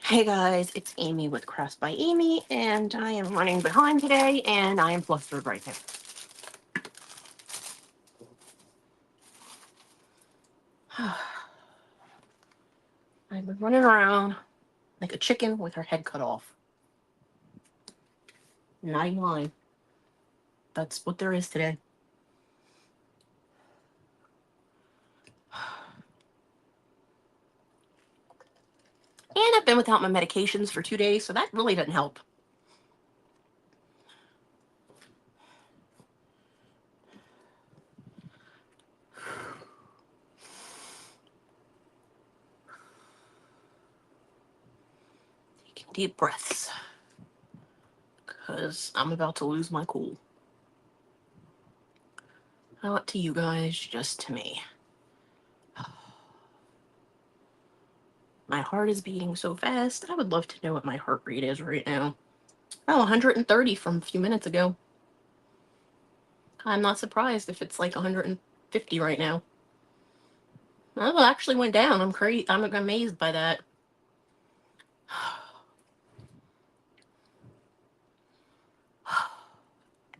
Hey guys, it's Amy with Crafts by Amy, and I am running behind today, and I am flustered right now. I've been running around like a chicken with her head cut off. Not even lying. That's what there is today. And I've been without my medications for 2 days, so that really doesn't help. Taking deep breaths, because I'm about to lose my cool. Not to you guys, just to me. My heart is beating so fast. I would love to know what my heart rate is right now. Oh, 130 from a few minutes ago. I'm not surprised if it's like 150 right now. Oh, it actually went down. I'm amazed by that.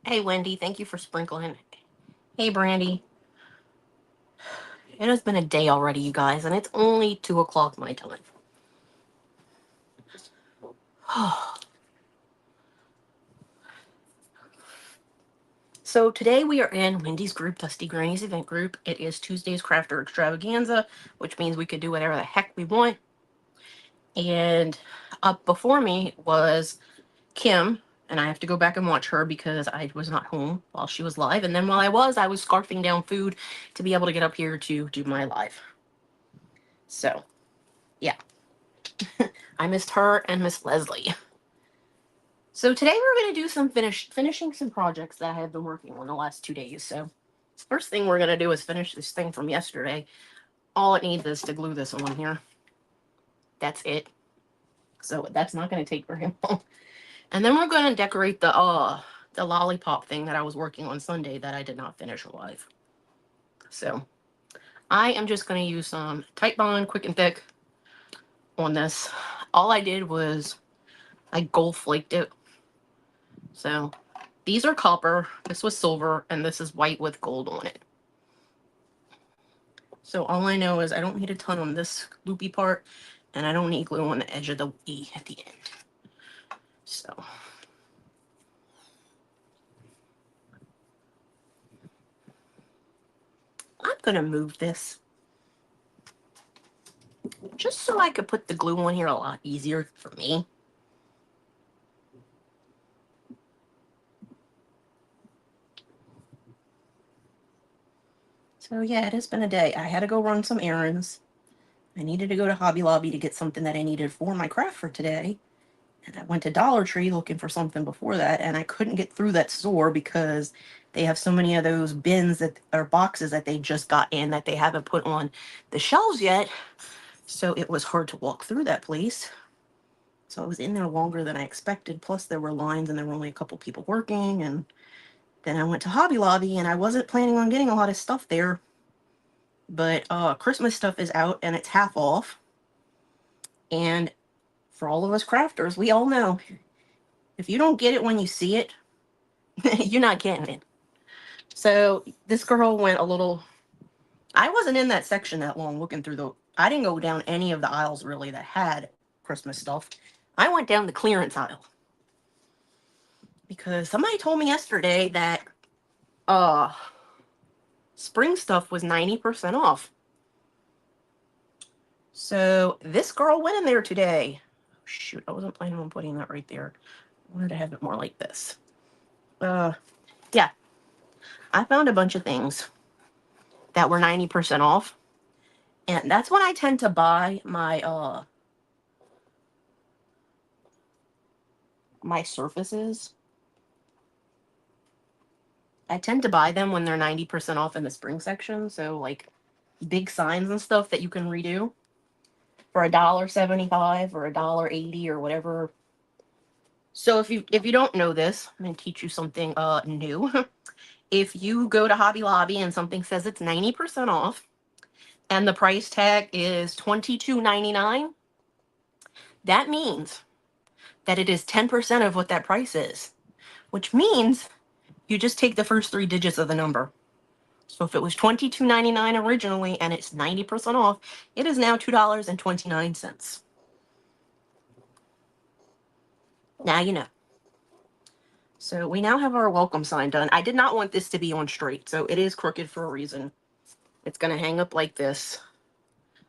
Hey, Wendy, thank you for sprinkling. Hey, Brandy. It has been a day already, you guys, and it's only 2 o'clock my time. So today we are in Wendy's group, Dusty Granny's event group. It is Tuesday's Crafter Extravaganza, which means we could do whatever the heck we want. And up before me was Kim, and I have to go back and watch her because I was not home while she was live. And then while I was scarfing down food to be able to get up here to do my live. So, yeah. I missed her and Miss Leslie. So today we're going to do some finishing some projects that I have been working on the last 2 days. So first thing we're going to do is finish this thing from yesterday. All it needs is to glue this on here. That's it. So that's not going to take very long. And then we're going to decorate the lollipop thing that I was working on Sunday that I did not finish alive. So I am just going to use some Tight Bond Quick and Thick on this. All I did was I gold flaked it. So these are copper, this was silver, and this is white with gold on it. So all I know is I don't need a ton on this loopy part, and I don't need glue on the edge of the E at the end. So I'm gonna move this just so I could put the glue on here a lot easier for me. So yeah, it has been a day. I had to go run some errands. I needed to go to Hobby Lobby to get something that I needed for my craft for today. And I went to Dollar Tree looking for something before that, and I couldn't get through that store because they have so many of those bins that or boxes that they just got in that they haven't put on the shelves yet. So it was hard to walk through that place. So I was in there longer than I expected. Plus there were lines and there were only a couple people working. And then I went to Hobby Lobby, and I wasn't planning on getting a lot of stuff there. But Christmas stuff is out and it's half off. And for all of us crafters, we all know if you don't get it when you see it, you're not getting it. So this girl went a little. I wasn't in that section that long looking through the. I didn't go down any of the aisles really that had Christmas stuff. I went down the clearance aisle because somebody told me yesterday that uh spring stuff was 90% off. So this girl went in there today. Shoot, I wasn't planning on putting that right there. I wanted to have it more like this. Yeah, I found a bunch of things that were 90% off. And that's when I tend to buy my surfaces. I tend to buy them when they're 90% off in the spring section. So like big signs and stuff that you can redo for $1.75 or $1.80 or whatever. So if you don't know this, I'm gonna teach you something new. If you go to Hobby Lobby and something says it's 90% off and the price tag is $22.99, that means that it is 10% of what that price is, which means you just take the first 3 digits of the number. So if it was $22.99 originally and it's 90% off, it is now $2.29. Now you know. So we now have our welcome sign done. I did not want this to be on straight, so it is crooked for a reason. It's going to hang up like this.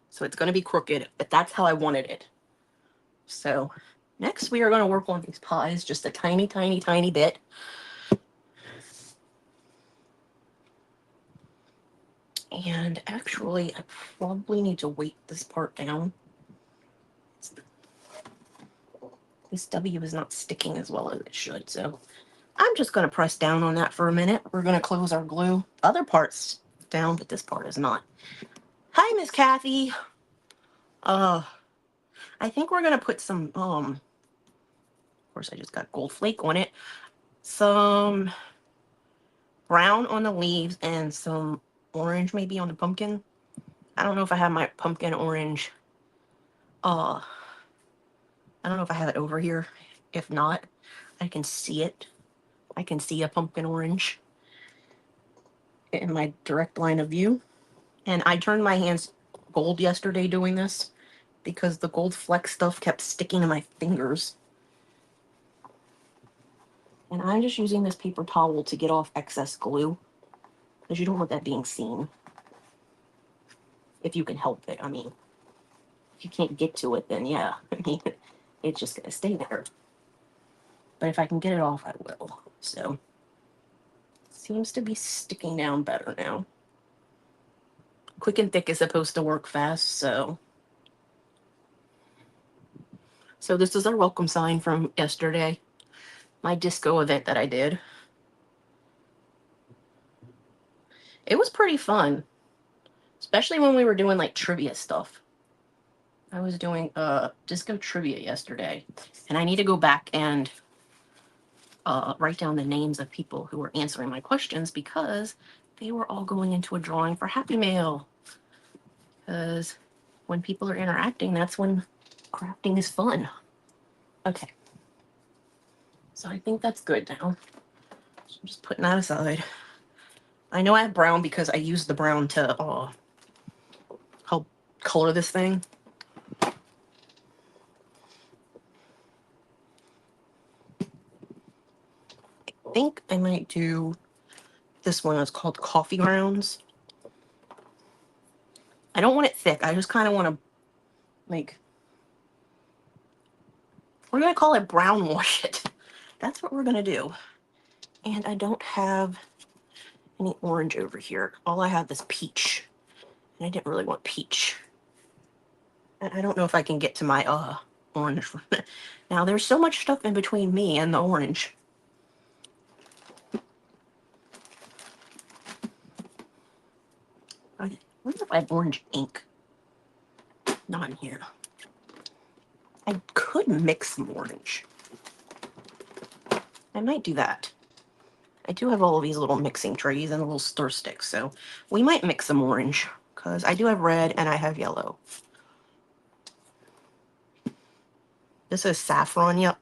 So it's going to be crooked, but that's how I wanted it. So next we are going to work on these pies just a tiny, tiny, tiny bit. And actually, I probably need to weight this part down. This W is not sticking as well as it should, so I'm just going to press down on that for a minute. We're going to close our glue. Other part's down, but this part is not. Hi, Miss Kathy. I think we're going to put some, of course I just got gold flake on it, some brown on the leaves and some orange maybe on the pumpkin. I don't know if I have my pumpkin orange. I don't know if I have it over here. If not, I can see it. I can see a pumpkin orange in my direct line of view. And I turned my hands gold yesterday doing this because the gold fleck stuff kept sticking to my fingers. And I'm just using this paper towel to get off excess glue because you don't want that being seen. If you can help it, I mean. If you can't get to it, then yeah, I mean, it's just going to stay there. But if I can get it off, I will. So, seems to be sticking down better now. Quick and thick is supposed to work fast, so. So this is our welcome sign from yesterday. My disco event that I did. It was pretty fun. Especially when we were doing like trivia stuff. I was doing disco trivia yesterday. And I need to go back and write down the names of people who were answering my questions because they were all going into a drawing for Happy Mail. Because when people are interacting, that's when crafting is fun. Okay. So I think that's good now. So I'm just putting that aside. I know I have brown because I used the brown to help color this thing. I think I might do this one. It's called Coffee Grounds. I don't want it thick. I just kind of want to, like, we're going to call it brown wash it. That's what we're going to do. And I don't have any orange over here. All I have is peach. And I didn't really want peach. And I don't know if I can get to my orange. Now, there's so much stuff in between me and the orange. I wonder if I have orange ink. Not in here. I could mix some orange. I might do that. I do have all of these little mixing trays and little stir sticks, so we might mix some orange because I do have red and I have yellow. This is saffron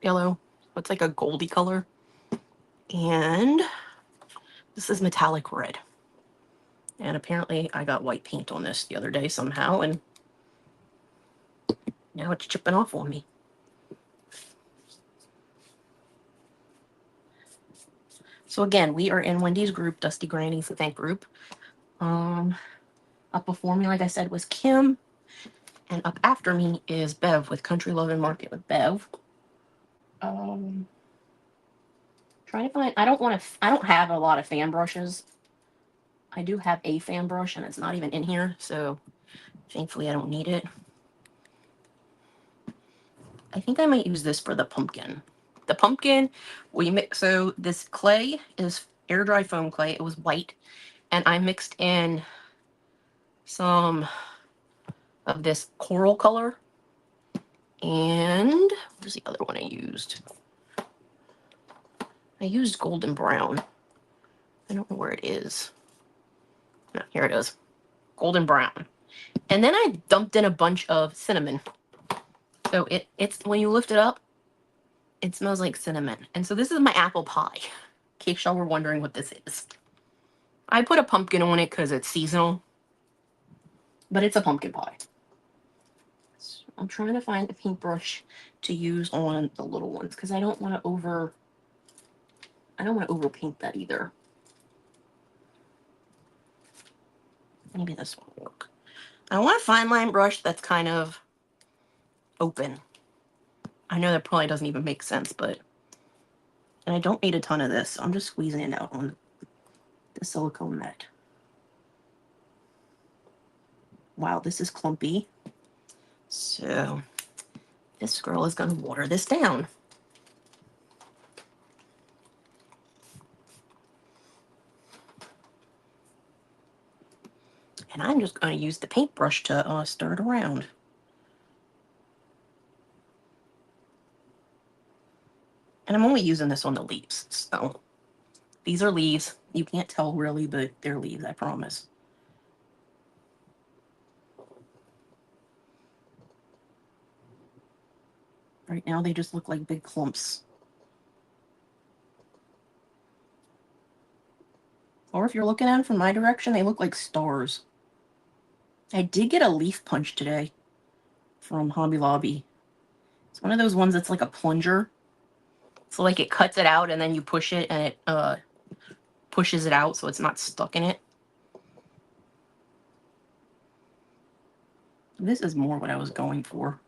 yellow. It's like a goldy color. And this is metallic red. And apparently I got white paint on this the other day somehow, and now it's chipping off on me. So again, we are in Wendy's group, Dusty Granny's event group. Up before me, like I said, was Kim. And up after me is Bev with Country Love and Market with Bev. Trying to find, I don't have a lot of fan brushes. I do have a fan brush and it's not even in here, so thankfully I don't need it. I think I might use this for the pumpkin. The pumpkin, so this clay is air dry foam clay. It was white, and I mixed in some of this coral color. And where's the other one I used? I used golden brown. I don't know where it is. No, here it is. Golden brown. And then I dumped in a bunch of cinnamon. So it's when you lift it up, it smells like cinnamon. And so this is my apple pie, in case y'all were wondering what this is. I put a pumpkin on it because it's seasonal, but it's a pumpkin pie. So I'm trying to find a paintbrush to use on the little ones because I don't want to overpaint that either. Maybe this one will work. I want a fine line brush that's kind of open. I know that probably doesn't even make sense, but... And I don't need a ton of this, so I'm just squeezing it out on the silicone mat. Wow, this is clumpy. So this girl is going to water this down. And I'm just going to use the paintbrush to stir it around. And I'm only using this on the leaves, so these are leaves. You can't tell really, but they're leaves, I promise. Right now they just look like big clumps. Or if you're looking at them from my direction, they look like stars. I did get a leaf punch today from Hobby Lobby. It's one of those ones that's like a plunger. So like it cuts it out and then you push it and it pushes it out so it's not stuck in it. This is more what I was going for.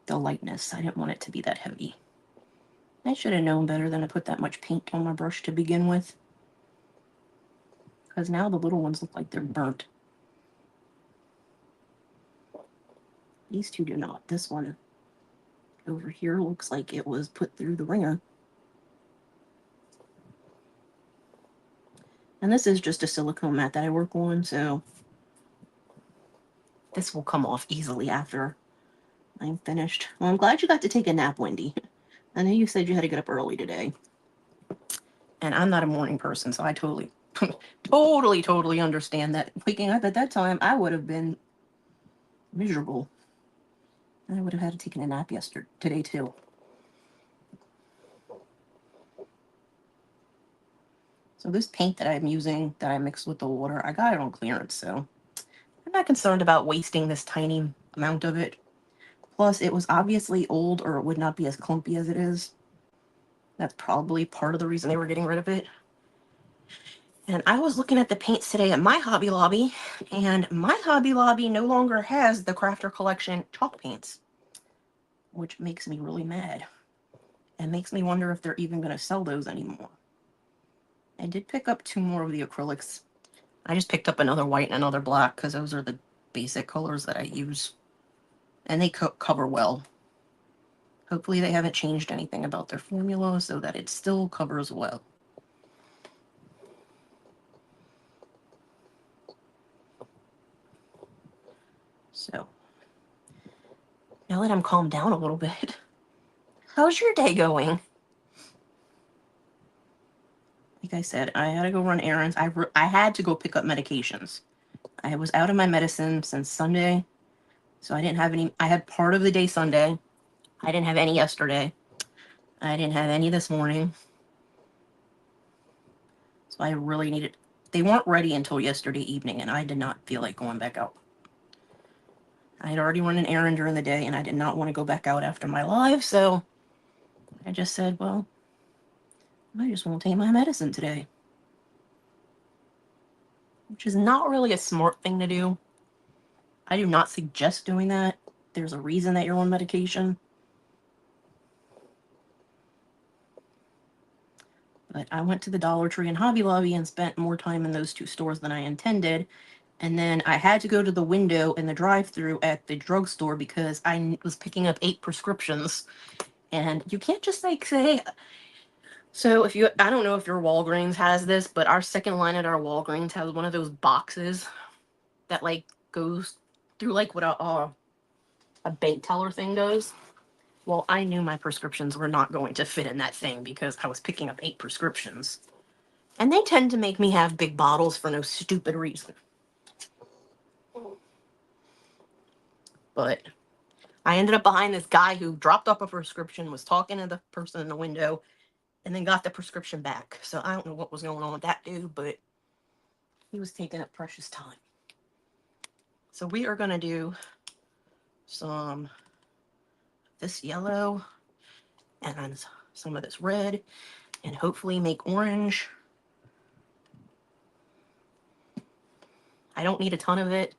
The lightness. I didn't want it to be that heavy. I should have known better than to put that much paint on my brush to begin with. Because now the little ones look like they're burnt. These two do not. This one over here looks like it was put through the wringer. And this is just a silicone mat that I work on, so this will come off easily after I'm finished. Well, I'm glad you got to take a nap, Wendy. I know you said you had to get up early today. And I'm not a morning person, so I totally, totally understand that. Waking up at that time, I would have been miserable. I would have had to take a nap today too. So this paint that I'm using, that I mixed with the water, I got it on clearance, so I'm not concerned about wasting this tiny amount of it. Plus, it was obviously old, or it would not be as clumpy as it is. That's probably part of the reason they were getting rid of it. And I was looking at the paints today at my Hobby Lobby, and my Hobby Lobby no longer has the Crafter Collection chalk paints, which makes me really mad. And makes me wonder if they're even going to sell those anymore. I did pick up 2 more of the acrylics. I just picked up another white and another black because those are the basic colors that I use. And they cover well. Hopefully they haven't changed anything about their formula so that it still covers well. So, now that I'm calmed down a little bit, how's your day going? Like I said, I had to go run errands. I had to go pick up medications. I was out of my medicine since Sunday, so I didn't have any. I had part of the day Sunday. I didn't have any yesterday. I didn't have any this morning. So I really needed... They weren't ready until yesterday evening, and I did not feel like going back out. I had already run an errand during the day, and I did not want to go back out after my live, so I just said, well, I just won't take my medicine today. Which is not really a smart thing to do. I do not suggest doing that. There's a reason that you're on medication. But I went to the Dollar Tree and Hobby Lobby and spent more time in those 2 stores than I intended. And then I had to go to the window in the drive-thru at the drugstore because I was picking up 8 prescriptions. And you can't just like say... So if you... I don't know if your Walgreens has this, but our second line at our Walgreens has one of those boxes that like goes through like what a bank teller thing does. Well, I knew my prescriptions were not going to fit in that thing because I was picking up 8 prescriptions. And they tend to make me have big bottles for no stupid reason. But I ended up behind this guy who dropped off a prescription, was talking to the person in the window, and then got the prescription back. So I don't know what was going on with that dude, but he was taking up precious time. So we are going to do some this yellow and some of this red and hopefully make orange. I don't need a ton of it.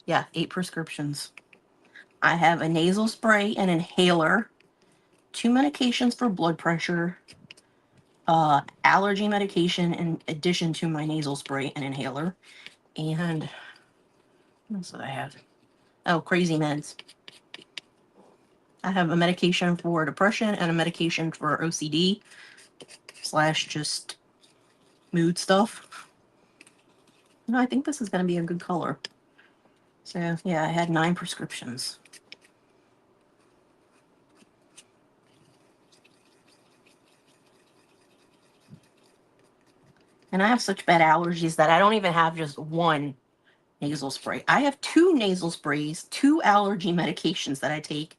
Yeah, 8 prescriptions. I have a nasal spray and inhaler, 2 medications for blood pressure, allergy medication in addition to my nasal spray and inhaler, and what else did I have? Oh, crazy meds. I have a medication for depression and a medication for OCD / just mood stuff. No, I think this is going to be a good color. So yeah, I had 9 prescriptions. And I have such bad allergies that I don't even have just one nasal spray. I have 2 nasal sprays, 2 allergy medications that I take.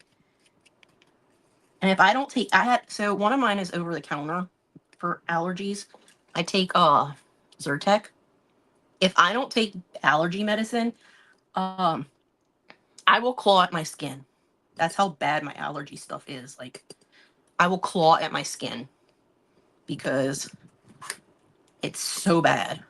And if I don't take, so one of mine is over the counter for allergies. I take Zyrtec. If I don't take allergy medicine, I will claw at my skin. That's how bad my allergy stuff is. Like, I will claw at my skin because it's so bad.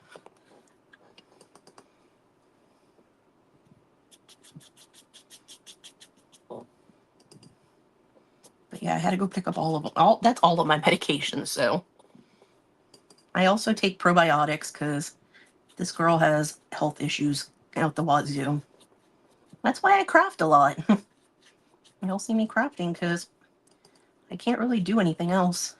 But yeah, I had to go pick up all of them. That's all of my medications. So I also take probiotics because this girl has health issues out the wazoo. That's why I craft a lot. You'll see me crafting because I can't really do anything else.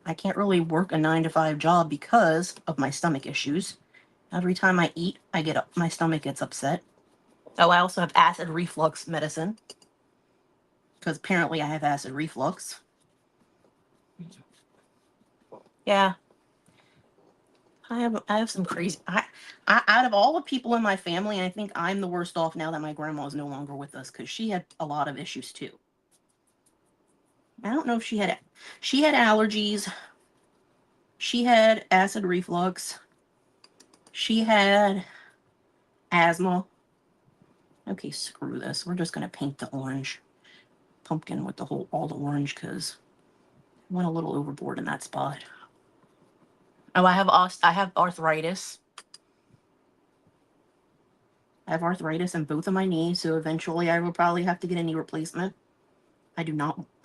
I can't really work a 9-to-5 job because of my stomach issues. Every time I eat, my stomach gets upset. Oh, I also have acid reflux medicine because apparently I have acid reflux. Yeah, I have some crazy. Out of all the people in my family, I think I'm the worst off now that my grandma is no longer with us because she had a lot of issues too. I don't know if she had allergies. She had acid reflux. She had asthma. Okay, screw this. We're just gonna paint the orange pumpkin with all the orange because I went a little overboard in that spot. Oh, I have arthritis. I have arthritis in both of my knees, so eventually I will probably have to get a knee replacement. I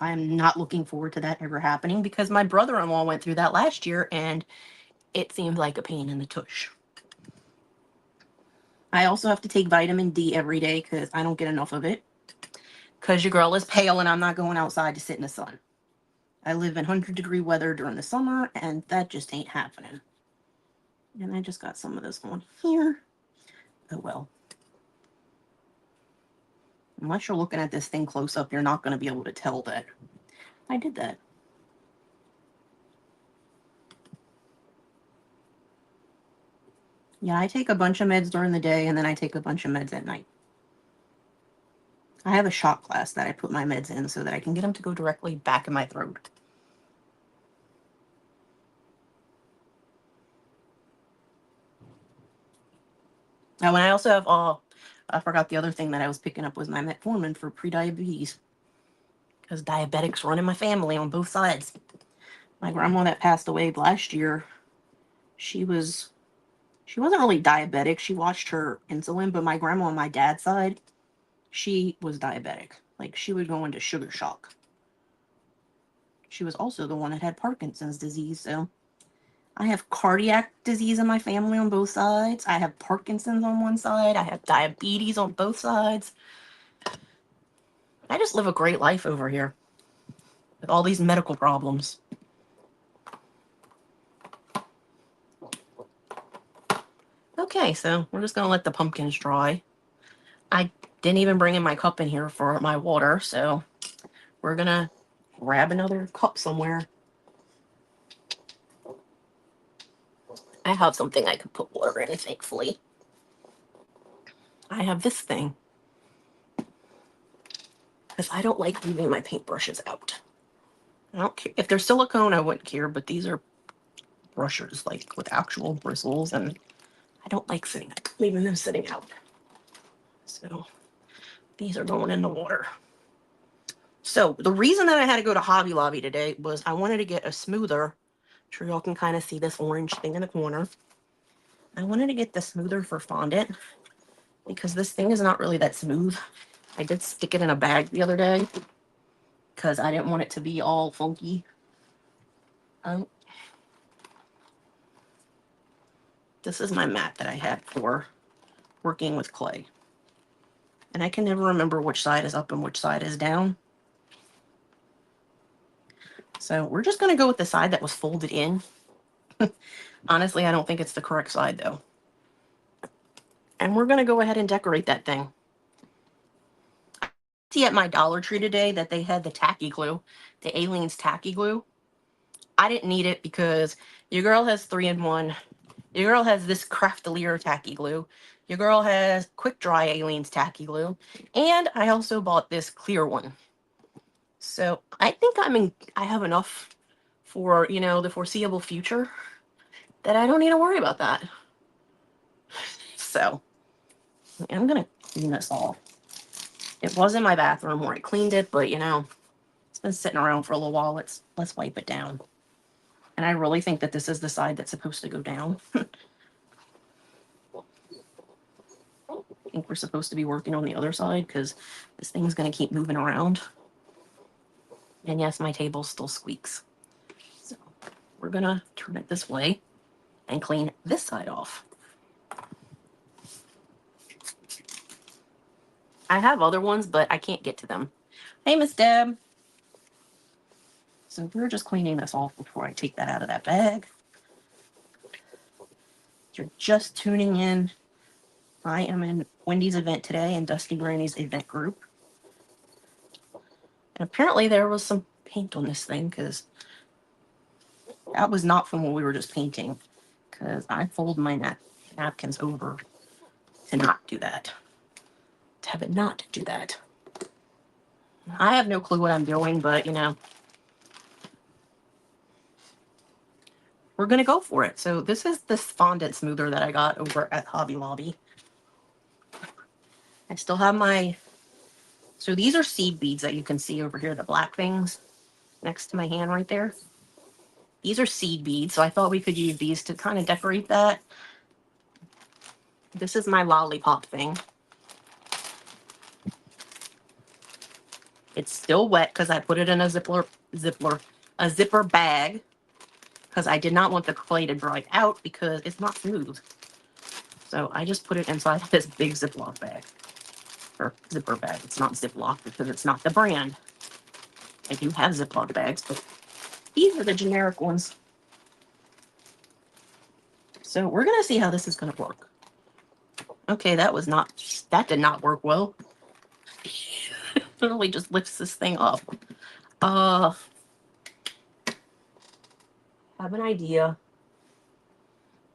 am not looking forward to that ever happening because my brother-in-law went through that last year and it seemed like a pain in the tush. I also have to take vitamin D every day because I don't get enough of it. Because your girl is pale and I'm not going outside to sit in the sun. I live in 100-degree weather during the summer and that just ain't happening. And I just got some of this on here. Oh well. Unless you're looking at this thing close up, you're not going to be able to tell that I did that. Yeah, I take a bunch of meds during the day and then I take a bunch of meds at night. I have a shot glass that I put my meds in so that I can get them to go directly back in my throat. Oh, and I also have I forgot the other thing that I was picking up was my metformin for prediabetes. Because diabetics run in my family on both sides. My grandma that passed away last year, she wasn't really diabetic. She watched her insulin, but my grandma on my dad's side, she was diabetic. Like, she would go into sugar shock. She was also the one that had Parkinson's disease, so I have cardiac disease in my family on both sides. I have Parkinson's on one side. I have diabetes on both sides. I just live a great life over here with all these medical problems. Okay, so we're just going to let the pumpkins dry. I didn't even bring in my cup in here for my water, so we're going to grab another cup somewhere. I have something I can put water in, thankfully. I have this thing. because I don't like leaving my paintbrushes out. I don't care. If they're silicone, I wouldn't care, but these are brushes, like with actual bristles, and I don't like leaving them sitting out. So these are going in the water. So the reason that I had to go to Hobby Lobby today was I wanted to get a smoother. I'm sure y'all can kind of see this orange thing in the corner. I wanted to get the smoother for fondant because this thing is not really that smooth. I did stick it in a bag the other day because I didn't want it to be all funky. This is my mat that I had for working with clay. And I can never remember which side is up and which side is down. So we're just going to go with the side that was folded in. Honestly, I don't think it's the correct side though. And we're going to go ahead and decorate that thing. I see at my Dollar Tree today that they had the tacky glue, the Aleene's tacky glue. I didn't need it because your girl has 3-in-1. Your girl has this Craftelier tacky glue. Your girl has Quick Dry Aleene's tacky glue. And I also bought this clear one. So I think I have enough for, the foreseeable future that I don't need to worry about that. So I'm going to clean this off. It was in my bathroom where I cleaned it, but it's been sitting around for a little while. Let's wipe it down. And I really think that this is the side that's supposed to go down. I think we're supposed to be working on the other side because this thing's going to keep moving around. And yes, my table still squeaks. So we're going to turn it this way and clean this side off. I have other ones, but I can't get to them. Hey, Miss Deb. So we're just cleaning this off before I take that out of that bag. If you're just tuning in, I am in Wendy's event today and Dusty Granny's event group. And apparently there was some paint on this thing because that was not from when we were just painting. Because I fold my napkins over to not do that. To have it not do that. I have no clue what I'm doing, but we're going to go for it. So this is this fondant smoother that I got over at Hobby Lobby. I still have so these are seed beads that you can see over here, the black things next to my hand right there. These are seed beads, so I thought we could use these to kind of decorate that. This is my lollipop thing. It's still wet because I put it in a zipper bag because I did not want the clay to dry out because it's not smooth. So I just put it inside this big Ziploc bag. Or zipper bag. It's not Ziploc because it's not the brand. I do have Ziploc bags, but these are the generic ones. So we're going to see how this is going to work. Okay, that did not work well. Literally just lifts this thing up. I have an idea.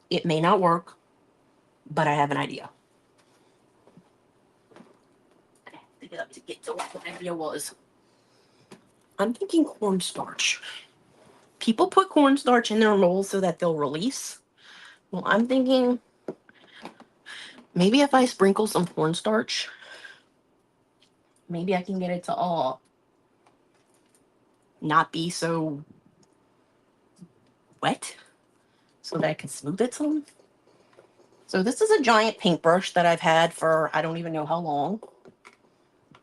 It may not work, but I have an idea. I have to get to what the idea was. I'm thinking cornstarch. People put cornstarch in their rolls so that they'll release. Well, I'm thinking maybe if I sprinkle some cornstarch, maybe I can get it to all not be so wet so that I can smooth it some. So this is a giant paintbrush that I've had for I don't even know how long.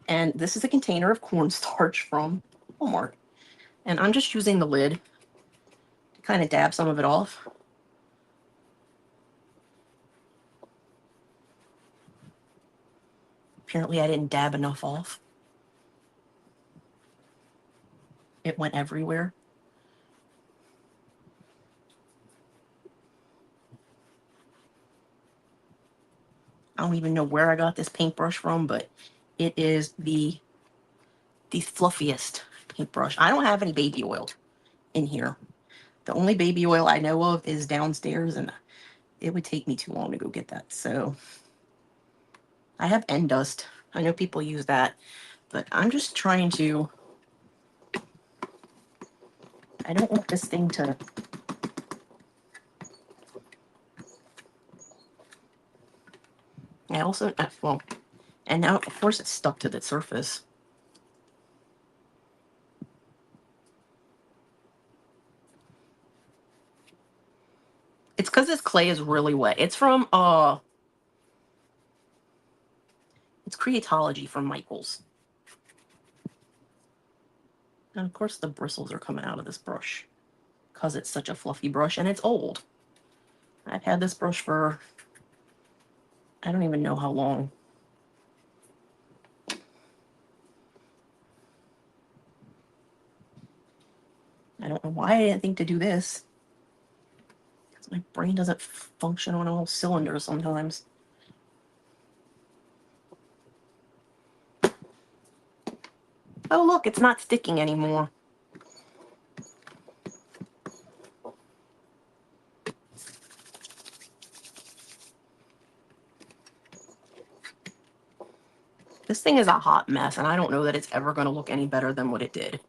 And this is a container of cornstarch from Walmart. And I'm just using the lid to kind of dab some of it off. Apparently I didn't dab enough off. It went everywhere. I don't even know where I got this paintbrush from, but it is the fluffiest paintbrush. I don't have any baby oil in here. The only baby oil I know of is downstairs, and it would take me too long to go get that. So I have N Dust. I know people use that, But I'm just trying to, I don't want this thing to, I also, well, and now of course it's stuck to the surface. It's because this clay is really wet. It's from, it's Creatology from Michaels. And of course the bristles are coming out of this brush because it's such a fluffy brush and it's old. I've had this brush for, I don't even know how long. I don't know why I didn't think to do this. Because my brain doesn't function on all cylinders sometimes. Oh look, it's not sticking anymore. This thing is a hot mess, and I don't know that it's ever going to look any better than what it did.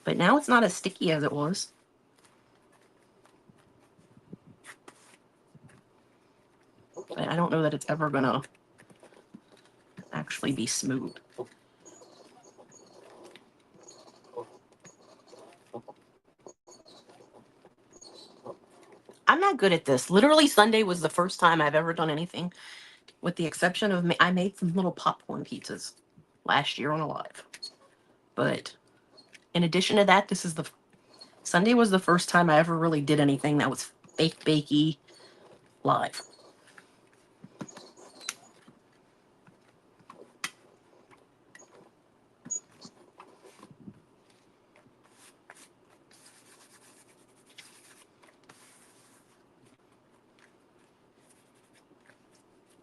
But now it's not as sticky as it was. But I don't know that it's ever going to actually be smooth. I'm not good at this. Literally, Sunday was the first time I've ever done anything, with the exception of I made some little popcorn pizzas last year on a live. But in addition to that, Sunday was the first time I ever really did anything that was fake bakey live.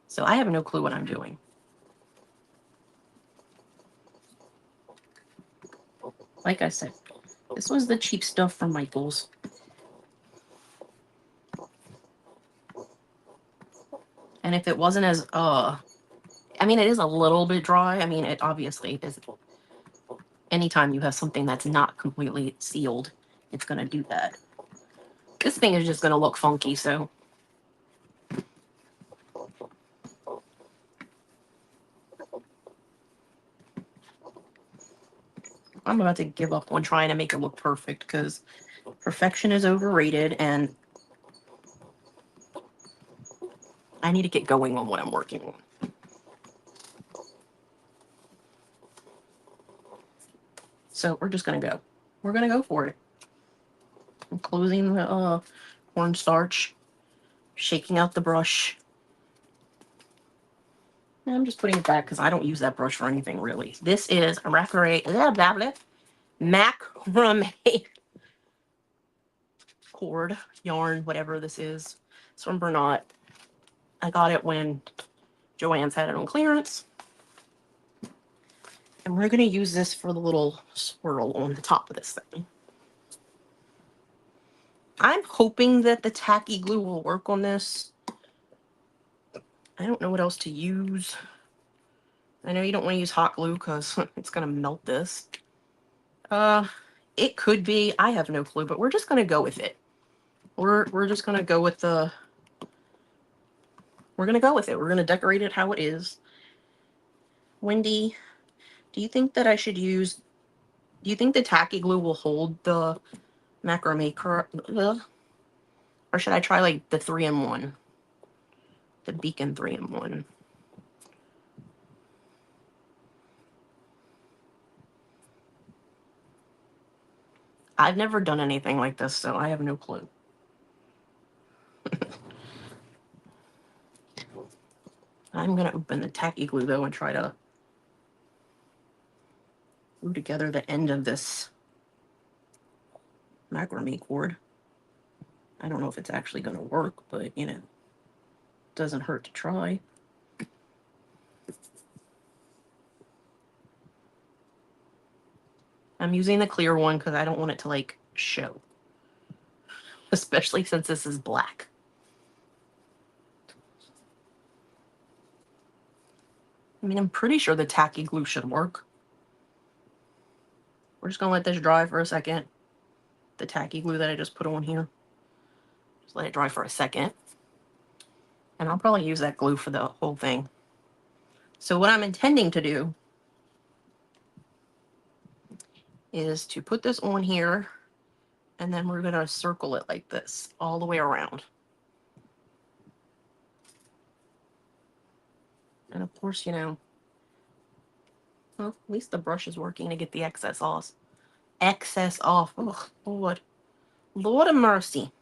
So I have no clue what I'm doing. Like I said, this was the cheap stuff from Michaels. And if it wasn't as, I mean, it is a little bit dry. I mean, it obviously is. Anytime you have something that's not completely sealed, it's going to do that. This thing is just going to look funky, so. I'm about to give up on trying to make it look perfect because perfection is overrated and I need to get going on what I'm working on. So we're just going to go. We're going to go for it. I'm closing the cornstarch, shaking out the brush. And I'm just putting it back because I don't use that brush for anything really. This is a macrame cord, yarn, whatever this is. It's from Bernat. I got it when Joann's had it on clearance. And we're going to use this for the little swirl on the top of this thing. I'm hoping that the tacky glue will work on this. I don't know what else to use. I know you don't want to use hot glue because it's going to melt this. It could be. I have no clue, but we're just going to go with it. We're just going to go with the... We're going to go with it. We're going to decorate it how it is. Wendy, do you think that I should use... Do you think the tacky glue will hold the macrame or should I try like the 3-in-1? The Beacon 3-in-1. I've never done anything like this, so I have no clue. I'm going to open the tacky glue, though, and try to glue together the end of this macrame cord. I don't know if it's actually going to work, but, you know, it doesn't hurt to try. I'm using the clear one because I don't want it to, like, show. Especially since this is black. I mean, I'm pretty sure the tacky glue should work. We're just gonna let this dry for a second. The tacky glue that I just put on here. Just let it dry for a second. And I'll probably use that glue for the whole thing. So what I'm intending to do is to put this on here, and then we're gonna circle it like this all the way around. And of course, you know, well, at least the brush is working to get the excess off. Oh, Lord. Lord of mercy.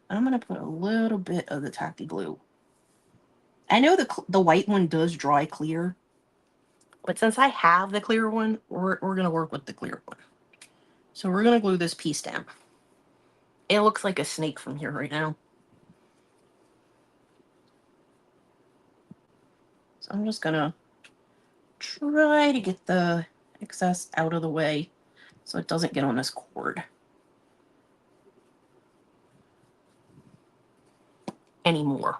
I'm going to put a little bit of the tacky glue. I know the white one does dry clear, but since I have the clear one, we're going to work with the clear one. So we're going to glue this piece down. It looks like a snake from here right now. So I'm just going to try to get the excess out of the way so it doesn't get on this cord anymore.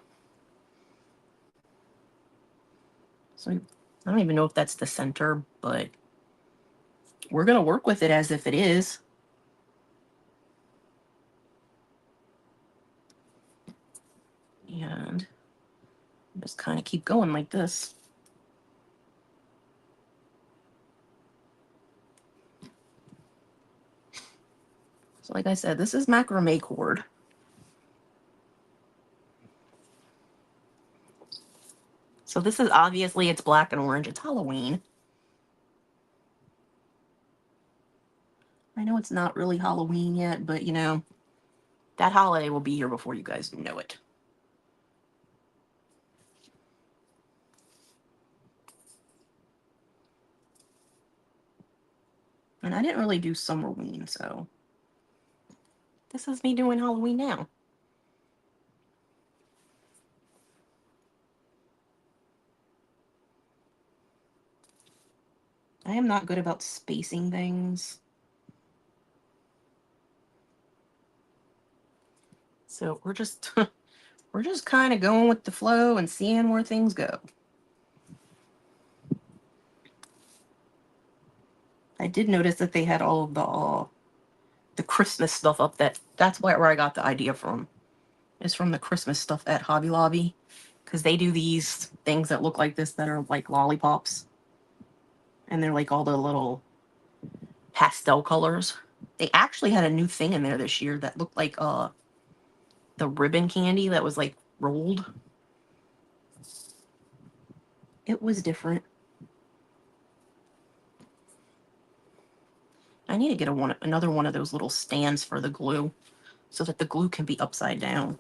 So I don't even know if that's the center, but we're going to work with it as if it is. And just kind of keep going like this. So like I said, this is macrame cord. So this is obviously, it's black and orange. It's Halloween. I know it's not really Halloween yet, but you know, that holiday will be here before you guys know it. And I didn't really do Summerween, so this is me doing Halloween now. I am not good about spacing things. So we're just we're just kind of going with the flow and seeing where things go. I did notice that they had all of the Christmas stuff up. That's where I got the idea from. Is from the Christmas stuff at Hobby Lobby, because they do these things that look like this that are like lollipops, and they're like all the little pastel colors. They actually had a new thing in there this year that looked like the ribbon candy that was like rolled. It was different. I need to get another one of those little stands for the glue so that the glue can be upside down.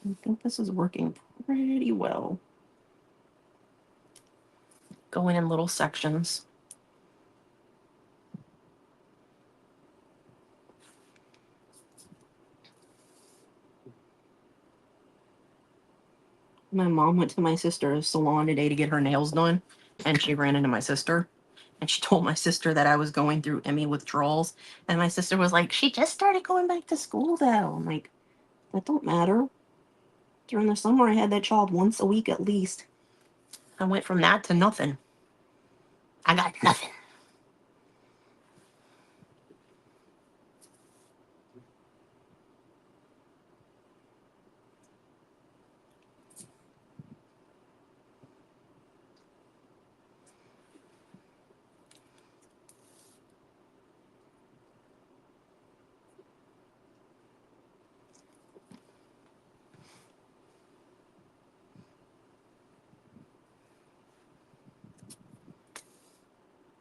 I think this is working pretty well. Going in little sections. My mom went to my sister's salon today to get her nails done, and she ran into my sister. And she told my sister that I was going through Emmy withdrawals. And my sister was like, she just started going back to school, though. I'm like, that don't matter. During the summer, I had that child once a week at least. I went from that to nothing. I got nothing.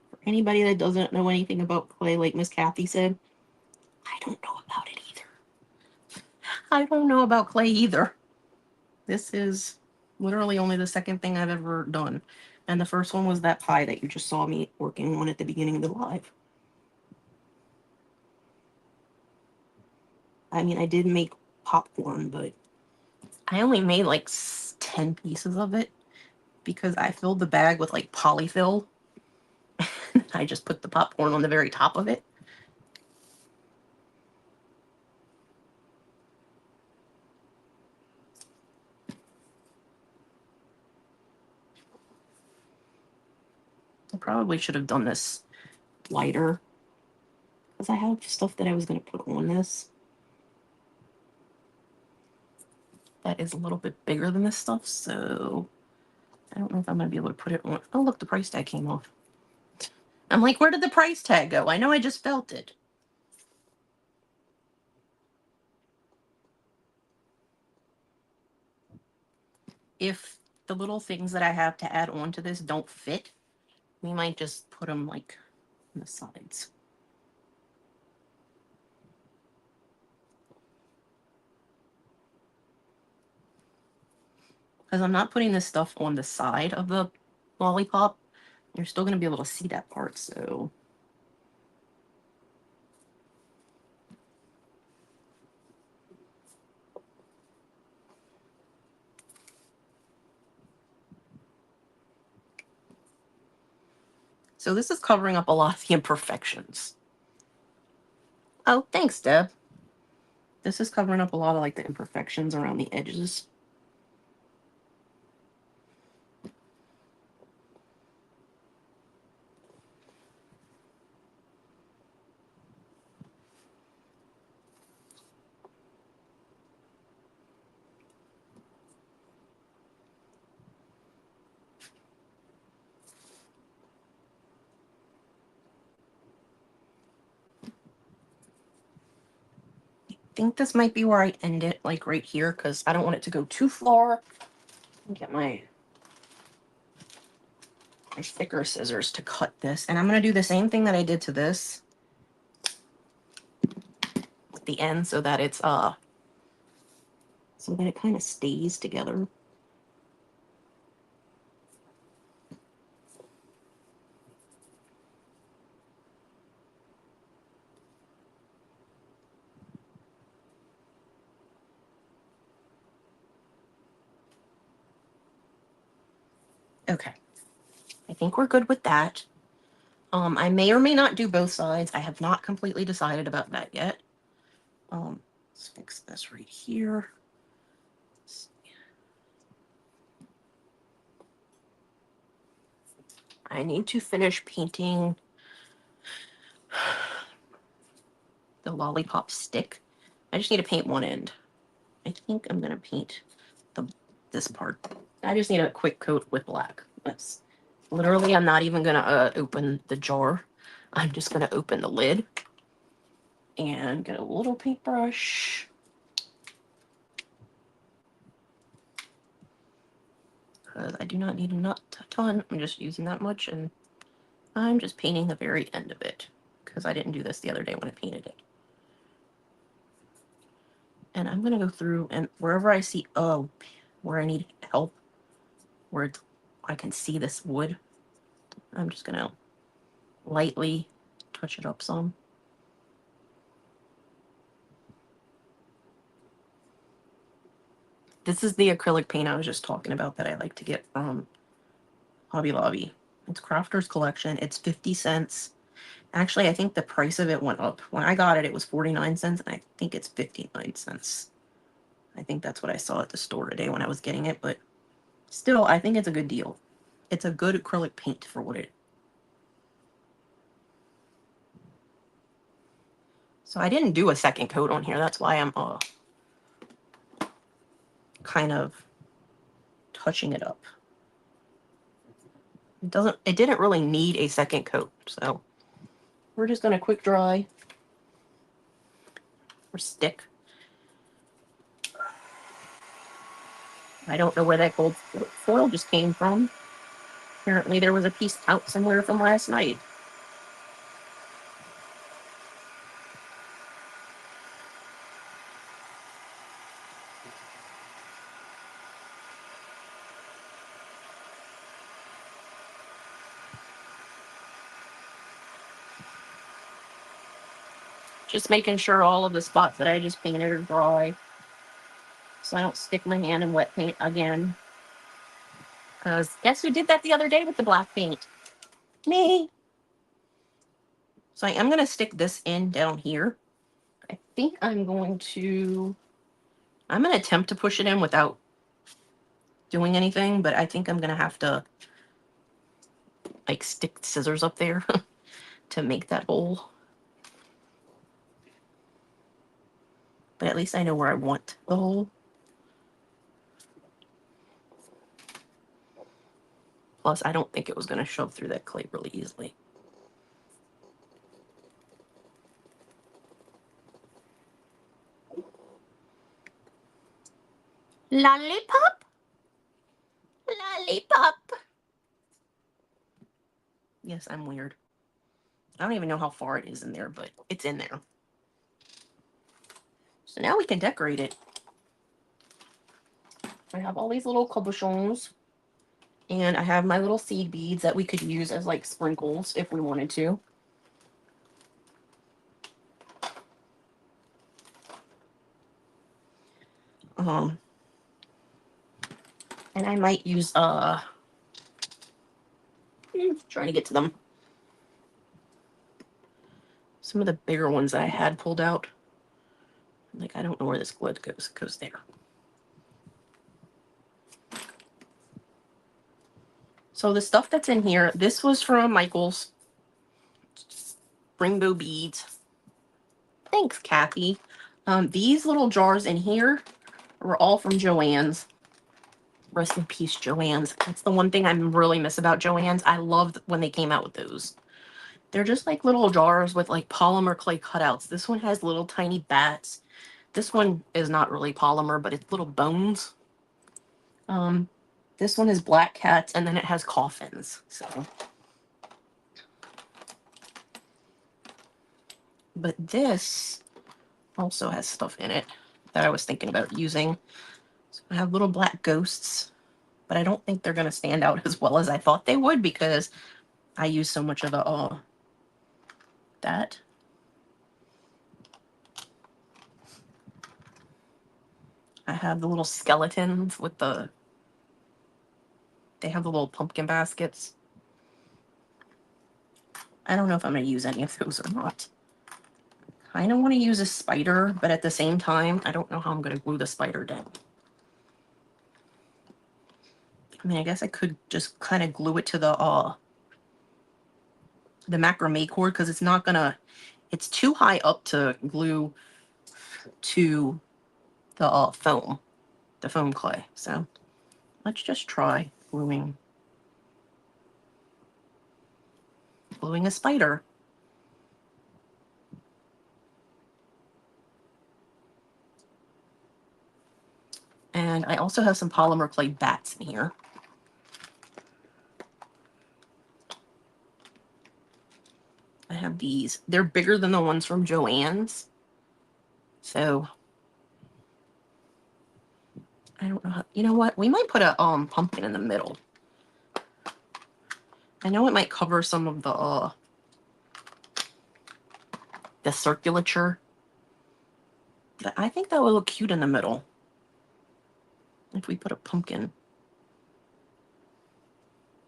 For anybody that doesn't know anything about clay, like Miss Kathy said, I don't know about it either. I don't know about clay either. This is literally only the second thing I've ever done. And the first one was that pie that you just saw me working on at the beginning of the live. I mean, I did make popcorn, but I only made like 10 pieces of it because I filled the bag with like polyfill. I just put the popcorn on the very top of it. I probably should have done this lighter, because I have stuff that I was going to put on this that is a little bit bigger than this stuff, so I don't know if I'm going to be able to put it on. Oh, look, the price tag came off. I'm like, where did the price tag go? I know I just felt it. If the little things that I have to add on to this don't fit, we might just put them like on the sides. Because I'm not putting this stuff on the side of the lollipop. You're still going to be able to see that part, so... So this is covering up a lot of the imperfections. Oh, thanks, Deb. This is covering up a lot of like the imperfections around the edges. I think this might be where I end it, like right here, because I don't want it to go too far. Get my thicker scissors to cut this, and I'm going to do the same thing that I did to this at the end, so that it's so that it kind of stays together. Okay, I think we're good with that. I may or may not do both sides. I have not completely decided about that yet. Let's fix this right here. I need to finish painting the lollipop stick. I just need to paint one end. I think I'm gonna paint this part. I just need a quick coat with black. That's literally, I'm not even gonna open the jar. I'm just gonna open the lid and get a little paintbrush. Because I do not need a ton. I'm just using that much, and I'm just painting the very end of it because I didn't do this the other day when I painted it. And I'm gonna go through, and wherever I see where I need help, where I can see this wood, I'm just gonna lightly touch it up some. This is the acrylic paint I was just talking about that I like to get from Hobby Lobby. It's Crafter's Collection. It's 50 cents. Actually, I think the price of it went up. When I got it, it was 49 cents, and I think it's 59 cents. I think that's what I saw at the store today when I was getting it, but still, I think it's a good deal. It's a good acrylic paint for what it... So I didn't do a second coat on here. That's why I'm kind of touching it up. It didn't really need a second coat, so we're just gonna quick dry or stick. I don't know where that gold foil just came from. Apparently there was a piece out somewhere from last night. Just making sure all of the spots that I just painted are dry, so I don't stick my hand in wet paint again. Because guess who did that the other day with the black paint? Me! So I am going to stick this in down here. I think I'm going to attempt to push it in without doing anything, but I think I'm going to have to like stick scissors up there to make that hole. But at least I know where I want the hole. Plus, I don't think it was going to shove through that clay really easily. Lollipop? Lollipop. Yes, I'm weird. I don't even know how far it is in there, but it's in there. So now we can decorate it. I have all these little cabochons. And I have my little seed beads that we could use as like sprinkles if we wanted to. And I might use trying to get to them. Some of the bigger ones that I had pulled out. Like, I don't know where this glue goes. It goes there. So the stuff that's in here, this was from Michael's. Rainbow beads. Thanks, Kathy. These little jars in here were all from Joann's. Rest in peace, Joann's. That's the one thing I really miss about Joann's. I loved when they came out with those. They're just like little jars with like polymer clay cutouts. This one has little tiny bats. This one is not really polymer, but it's little bones. This one is black cats, and then it has coffins. So, but this also has stuff in it that I was thinking about using. So I have little black ghosts, but I don't think they're gonna stand out as well as I thought they would because I use so much of the that. I have the little skeletons with they have the little pumpkin baskets. I don't know if I'm going to use any of those or not. I don't want to use a spider, but at the same time, I don't know how I'm going to glue the spider down. I mean, I guess I could just kind of glue it to the macrame cord because it's not going to, it's too high up to glue to the foam clay. So let's just try gluing a spider. And I also have some polymer clay bats in here. I have these. They're bigger than the ones from Joann's. So I don't know how, you know what? We might put a pumpkin in the middle. I know it might cover some of the circulature. But I think that would look cute in the middle. If we put a pumpkin.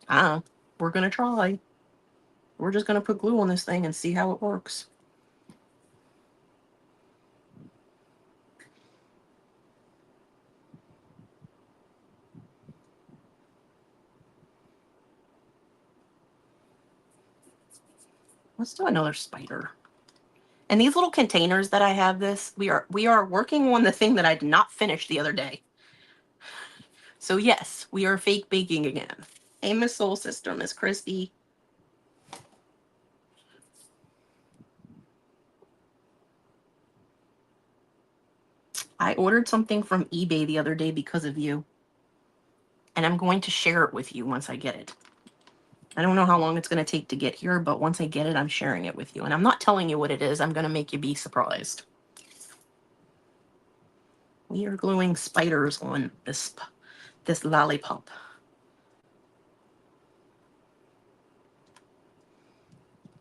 We're gonna try. We're just gonna put glue on this thing and see how it works. Let's do another spider. And these little containers that I have we are working on the thing that I did not finish the other day. So yes, we are fake baking again. Hey, Miss Soul Sister, Miss Christy. I ordered something from eBay the other day because of you. And I'm going to share it with you once I get it. I don't know how long it's going to take to get here, but once I get it, I'm sharing it with you. And I'm not telling you what it is. I'm going to make you be surprised. We are gluing spiders on this lollipop.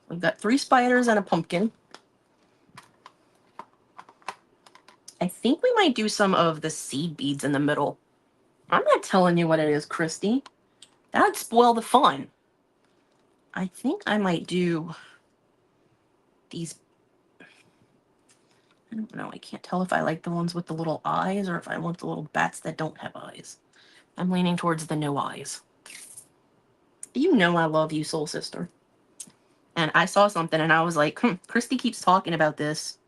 We've got 3 spiders and a pumpkin. I think we might do some of the seed beads in the middle. I'm not telling you what it is, Christy. That'd spoil the fun. I think I might do these, I don't know, I can't tell if I like the ones with the little eyes or if I want the little bats that don't have eyes. I'm leaning towards the no eyes. You know I love you, Soul Sister. And I saw something and I was like, Christy keeps talking about this.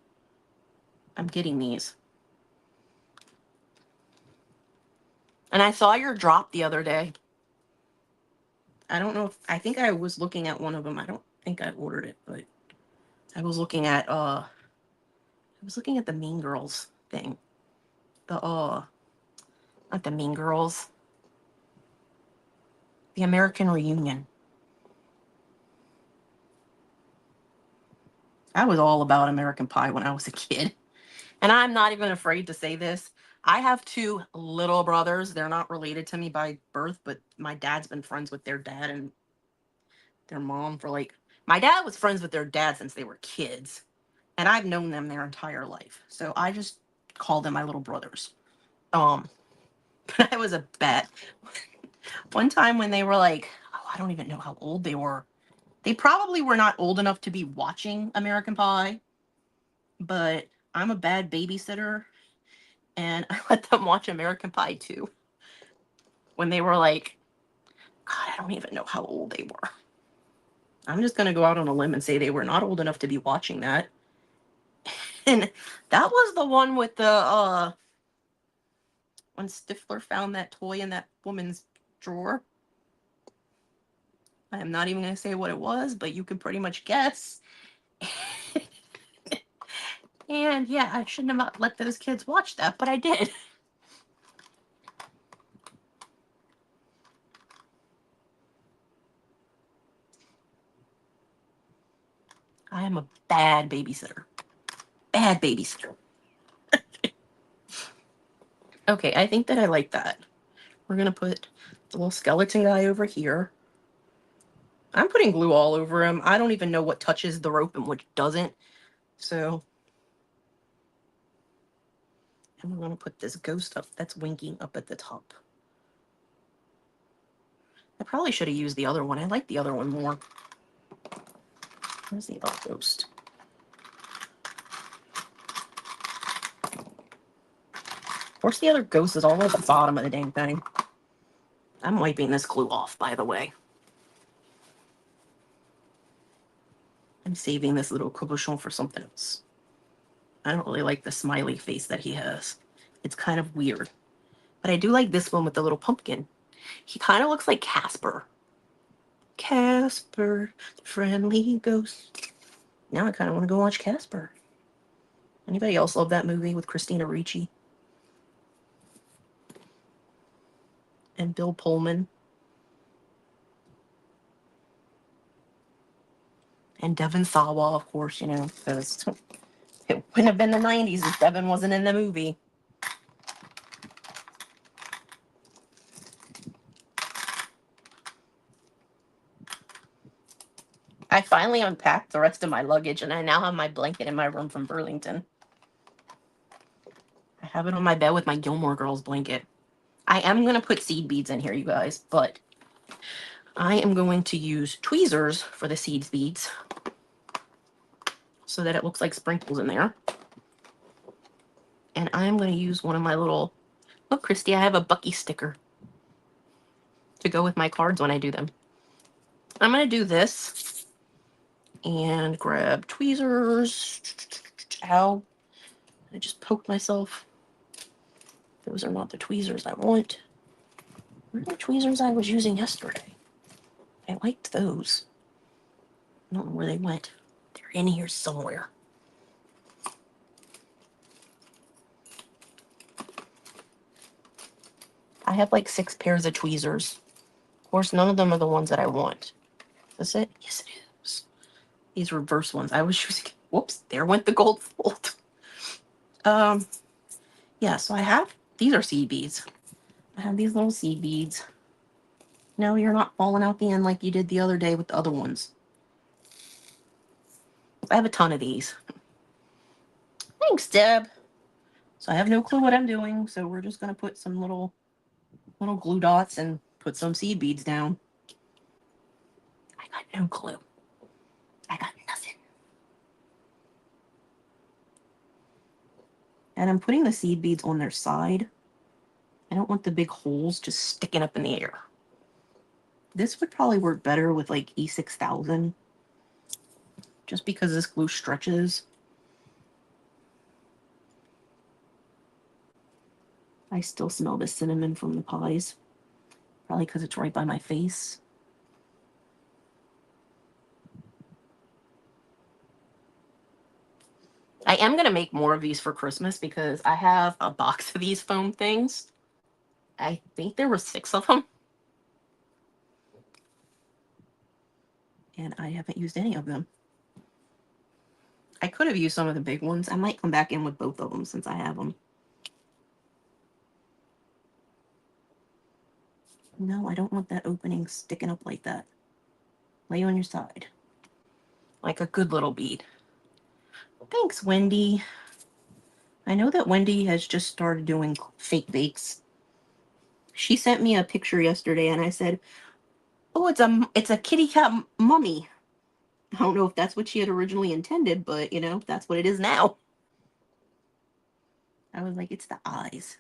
I'm getting these. And I saw your drop the other day. I don't know if, I think I was looking at one of them. I don't think I ordered it, but I was looking at the Mean Girls thing. Not the Mean Girls. The American Reunion. I was all about American Pie when I was a kid. And I'm not even afraid to say this. I have two little brothers. They're not related to me by birth, but my dad's been friends with their dad and their mom for like... My dad was friends with their dad since they were kids. And I've known them their entire life. So I just call them my little brothers. But I was a bet. One time when they were like, oh, I don't even know how old they were. They probably were not old enough to be watching American Pie. But I'm a bad babysitter. And I let them watch American Pie too. When they were like, God, I don't even know how old they were. I'm just going to go out on a limb and say they were not old enough to be watching that. And that was the one with the, when Stifler found that toy in that woman's drawer. I am not even going to say what it was, but you can pretty much guess. And yeah, I shouldn't have let those kids watch that, but I did. I am a bad babysitter. Bad babysitter. Okay, I think that I like that. We're going to put the little skeleton guy over here. I'm putting glue all over him. I don't even know what touches the rope and what doesn't. So, and we're going to put this ghost up that's winking up at the top. I probably should have used the other one. I like the other one more. Where's the other ghost? Of course, the other ghost is all at the bottom of the dang thing. I'm wiping this glue off, by the way. I'm saving this little cabochon for something else. I don't really like the smiley face that he has. It's kind of weird. But I do like this one with the little pumpkin. He kind of looks like Casper. Casper, the friendly ghost. Now I kind of want to go watch Casper. Anybody else love that movie with Christina Ricci? And Bill Pullman? And Devon Sawa, of course, you know, because it wouldn't have been the 90s if Devon wasn't in the movie. I finally unpacked the rest of my luggage, and I now have my blanket in my room from Burlington. I have it on my bed with my Gilmore Girls blanket. I am going to put seed beads in here, you guys, but I am going to use tweezers for the seed beads so that it looks like sprinkles in there. And I'm going to use one of my little... Look, Christy, I have a Bucky sticker to go with my cards when I do them. I'm going to do this and grab tweezers. Ow. I just poked myself. Those are not the tweezers I want. Where are the tweezers I was using yesterday? I liked those. I don't know where they went. They're in here somewhere. I have like 6 pairs of tweezers. Of course, none of them are the ones that I want. Is this it? Yes, it is. These reverse ones. I was using... Whoops, there went the gold fold. Yeah, so I have... These are seed beads. I have these little seed beads. No, you're not falling out the end like you did the other day with the other ones. I have a ton of these. Thanks, Deb. So I have no clue what I'm doing, so we're just going to put some little glue dots and put some seed beads down. I got no clue. I got nothing. And I'm putting the seed beads on their side. I don't want the big holes just sticking up in the air. This would probably work better with like E6000, just because this glue stretches. I still smell the cinnamon from the pies, probably because it's right by my face. I am going to make more of these for Christmas because I have a box of these foam things. I think there were 6 of them. And I haven't used any of them. I could have used some of the big ones. I might come back in with both of them since I have them. No, I don't want that opening sticking up like that. Lay on your side. Like a good little bead. Thanks, Wendy. I know that Wendy has just started doing fake bakes. She sent me a picture yesterday and I said, "Oh, it's a kitty cat mummy." I don't know if that's what she had originally intended, but you know, that's what it is now. I was like, it's the eyes.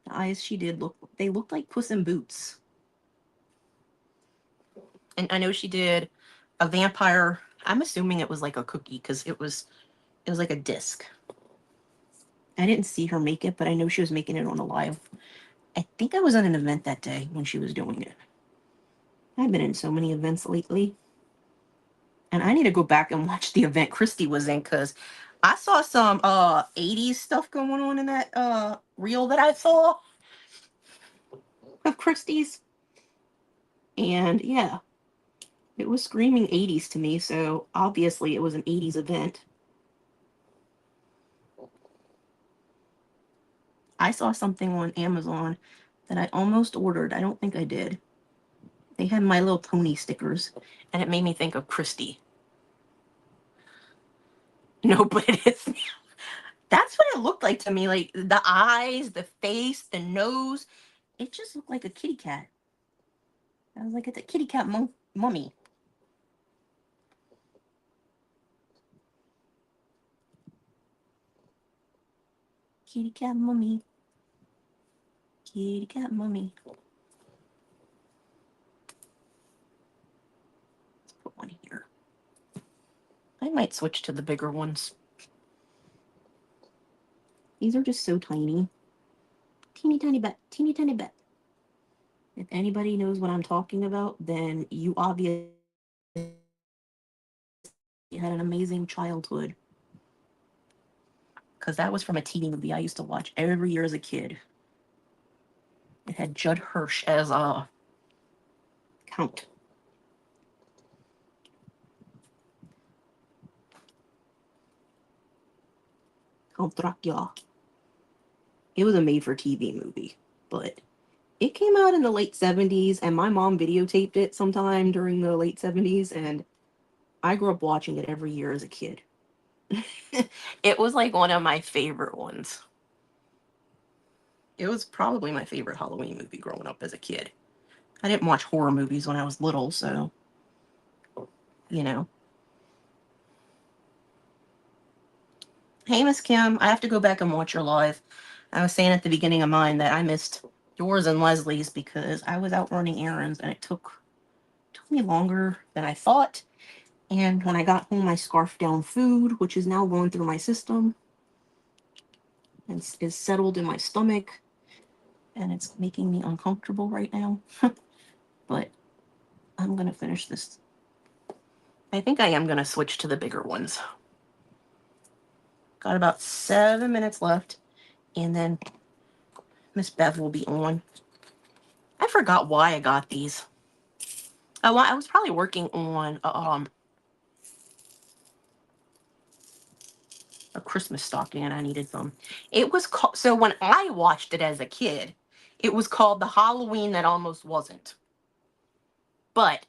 The eyes she did they looked like Puss in Boots. And I know she did a vampire. I'm assuming it was like a cookie because it was like a disc. I didn't see her make it, but I know she was making it on a live. I think I was at an event that day when she was doing it. I've been in so many events lately. And I need to go back and watch the event Christy was in because I saw some 80s stuff going on in that reel that I saw of Christy's. And yeah, it was screaming 80s to me, so obviously it was an 80s event. I saw something on Amazon that I almost ordered. I don't think I did. They had My Little Pony stickers, and it made me think of Christy. No, but it is. That's what it looked like to me. Like the eyes, the face, the nose. It just looked like a kitty cat. I was like, it's a kitty cat mummy. Kitty cat mummy. Kitty cat mummy. Let's put one here. I might switch to the bigger ones. These are just so tiny. Teeny tiny bit. Teeny tiny bit. If anybody knows what I'm talking about, then you obviously had an amazing childhood. Because that was from a TV movie I used to watch every year as a kid. It had Judd Hirsch as a Count. Count Dracula. It was a made-for-TV movie, but it came out in the late 70s, and my mom videotaped it sometime during the late 70s, and I grew up watching it every year as a kid. It was like one of my favorite ones. It was probably my favorite Halloween movie growing up as a kid. I didn't watch horror movies when I was little, so, you know. Hey, Miss Kim, I have to go back and watch your live. I was saying at the beginning of mine that I missed yours and Leslie's because I was out running errands and it took me longer than I thought. And when I got home, I scarfed down food, which is now going through my system and is settled in my stomach. And it's making me uncomfortable right now. But I'm going to finish this. I think I am going to switch to the bigger ones. Got about 7 minutes left. And then Miss Bev will be on. I forgot why I got these. I was probably working on a Christmas stocking and I needed them. It was called, so when I watched it as a kid, it was called The Halloween That Almost Wasn't. But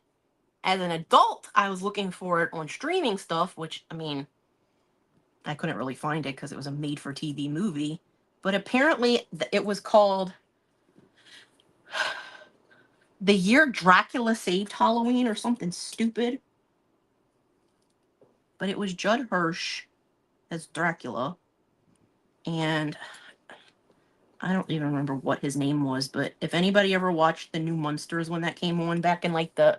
as an adult, I was looking for it on streaming stuff, which, I mean, I couldn't really find it because it was a made-for-TV movie. But apparently it was called The Year Dracula Saved Halloween or something stupid. But it was Judd Hirsch as Dracula. And I don't even remember what his name was, but if anybody ever watched the new Munsters when that came on back in like the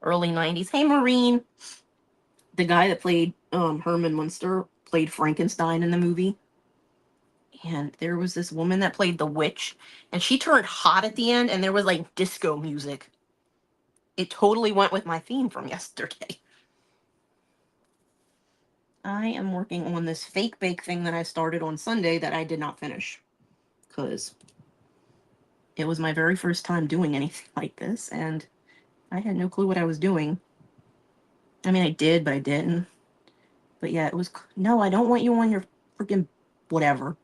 early 90s, hey Maureen, the guy that played Herman Munster played Frankenstein in the movie. And there was this woman that played the witch, and she turned hot at the end, and there was like disco music. It totally went with my theme from yesterday. I am working on this fake bake thing that I started on Sunday that I did not finish. Because it was my very first time doing anything like this, and I had no clue what I was doing. I mean, I did, but I didn't. But yeah, it was... No, I don't want you on your freaking whatever.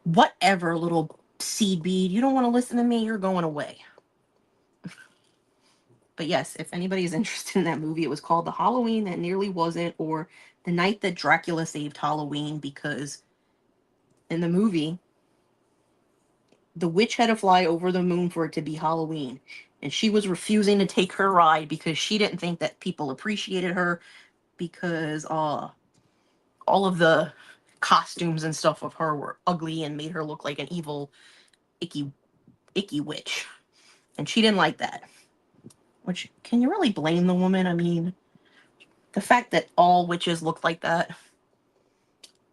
Whatever, little seed bead. You don't want to listen to me, you're going away. But yes, if anybody is interested in that movie, it was called The Halloween That Nearly Wasn't, or The Night That Dracula Saved Halloween, because in the movie, the witch had to fly over the moon for it to be Halloween. And she was refusing to take her ride because she didn't think that people appreciated her, because all of the costumes and stuff of her were ugly and made her look like an evil, icky witch. And she didn't like that. Which, can you really blame the woman? I mean, the fact that all witches look like that.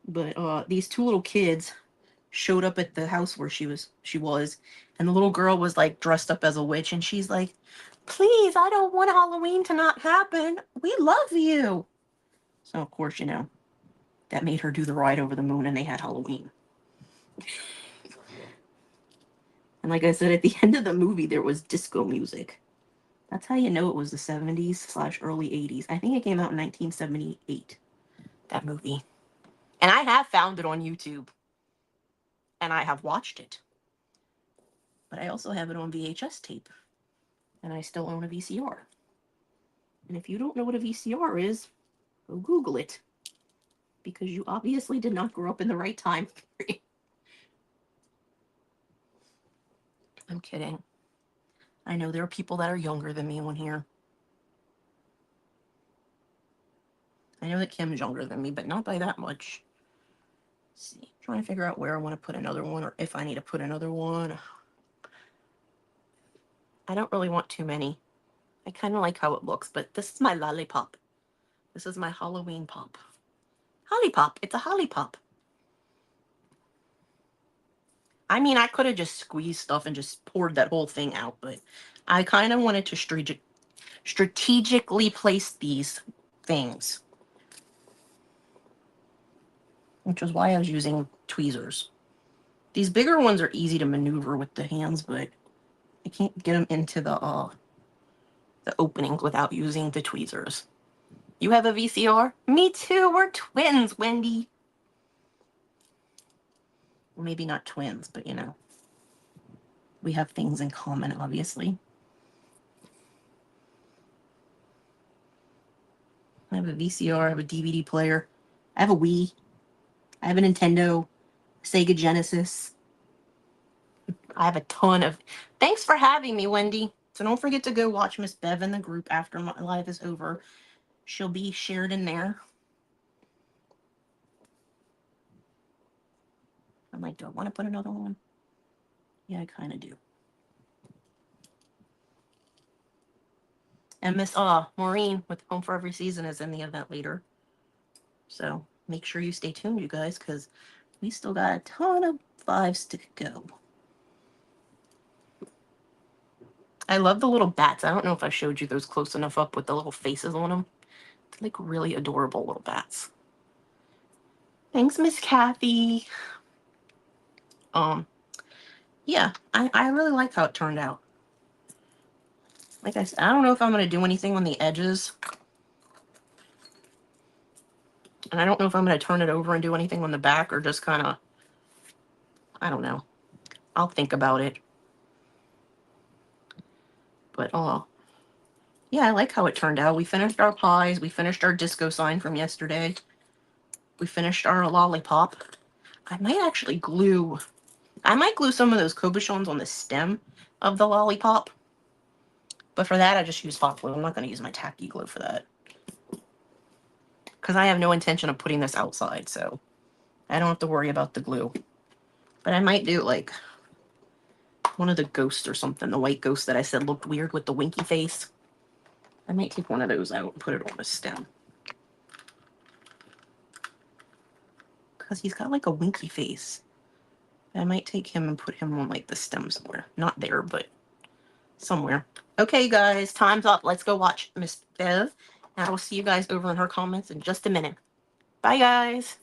But these two little kids showed up at the house where she was, and the little girl was like dressed up as a witch, and she's like, please, I don't want Halloween to not happen. We love you. So of course, you know, that made her do the ride over the moon, and they had Halloween. And like I said, at the end of the movie, there was disco music. That's how you know it was the 70s/early 80s. I think it came out in 1978, that movie. And I have found it on YouTube. And I have watched it. But I also have it on VHS tape. And I still own a VCR. And if you don't know what a VCR is, go Google it. Because you obviously did not grow up in the right time period. I'm kidding. I know there are people that are younger than me on here. I know that Kim's younger than me, but not by that much. Let's see. I'm trying to figure out where I want to put another one, or if I need to put another one. I don't really want too many. I kind of like how it looks, but this is my lollipop. This is my Halloween pop. Holly Pop. It's a Holly Pop. I mean, I could have just squeezed stuff and just poured that whole thing out, but I kind of wanted to strategically place these things. Which was why I was using tweezers. These bigger ones are easy to maneuver with the hands, but I can't get them into the openings without using the tweezers. You have a VCR? Me too. We're twins, Wendy. Well, maybe not twins, but you know. We have things in common, obviously. I have a VCR, I have a DVD player, I have a Wii, I have a Nintendo, Sega Genesis. I have a ton of... Thanks for having me, Wendy. So don't forget to go watch Miss Bev in the group after my live is over. She'll be shared in there. I'm like, do I want to put another one? Yeah, I kind of do. And Miss Maureen with Home for Every Season is in the event later. So make sure you stay tuned, you guys, because we still got a ton of lives to go. I love the little bats. I don't know if I showed you those close enough up with the little faces on them. They're like really adorable little bats. Thanks, Miss Kathy. Yeah, I really like how it turned out. Like I said, I don't know if I'm going to do anything on the edges. And I don't know if I'm going to turn it over and do anything on the back, or just kind of, I don't know. I'll think about it. But, yeah, I like how it turned out. We finished our pies. We finished our disco sign from yesterday. We finished our lollipop. I might actually glue... I might glue some of those cabochons on the stem of the lollipop. But for that, I just use hot glue. I'm not going to use my tacky glue for that. Because I have no intention of putting this outside, so... I don't have to worry about the glue. But I might do like one of the ghosts or something. The white ghost that I said looked weird with the winky face. I might take one of those out and put it on the stem. Because he's got like a winky face. I might take him and put him on like the stem somewhere. Not there, but somewhere. Okay, guys, time's up. Let's go watch Miss Bev. And I will see you guys over in her comments in just a minute. Bye, guys.